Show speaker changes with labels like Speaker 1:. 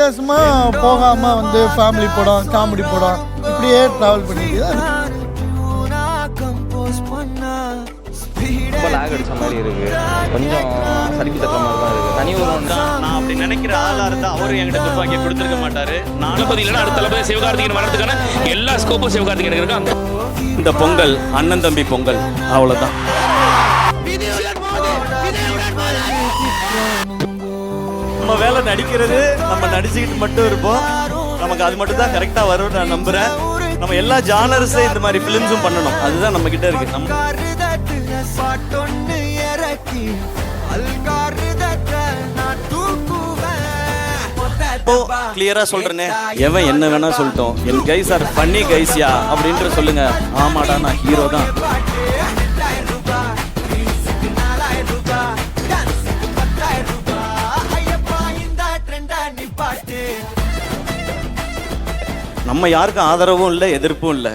Speaker 1: வித்தியாசமாக போகாமல் வந்து ஃபேமிலி படம் காமெடி படம் இப்படியே ட்ராவல் பண்ணிட்டு
Speaker 2: ரொம்ப லாக் அடிச்ச மாதிரி இருக்கு, கொஞ்சம் சரிக்கு தக்க மாதிரி தான் இருக்கு. தனி ஒரு
Speaker 3: நான் அப்படி நினைக்கிற ஆளா இருந்தா அவரும் என்கிட்ட துப்பாக்கி கொடுத்துருக்க மாட்டாரு.
Speaker 4: தளபதி இல்லைன்னா அடுத்த தளபதி சிவகார்த்திகேயன் வரதுக்கான எல்லா ஸ்கோப்பும் சிவகார்த்திகேயன் இருக்காங்க.
Speaker 3: இந்த பொங்கல் அண்ணன் தம்பி பொங்கல், அவ்வளவுதான். நம்ம வேலை நடிக்கிறது, நம்ம நடிச்சுக்கிட்டு மட்டும் இருப்போம். நமக்கு அது மட்டும் தான் கரெக்டா வரும் நான் நம்புறேன். நம்ம எல்லா ஜானர்ஸையும் இந்த மாதிரி ஃபிலிம்ஸும் பண்ணணும், அதுதான் நம்ம கிட்ட இருக்கு. நம்ம கிளியரா சொல்றேனே, எவன் என்ன வேணா சொல்லிட்டோம், என் கைஸ் ஆர் ஃபன்னி கைஸ்யா அப்படின்ற சொல்லுங்க. ஆமாடா நான் ஹீரோ தான். நம்ம யாருக்கும் ஆதரவும் இல்லை, எதிர்ப்பும் இல்லை.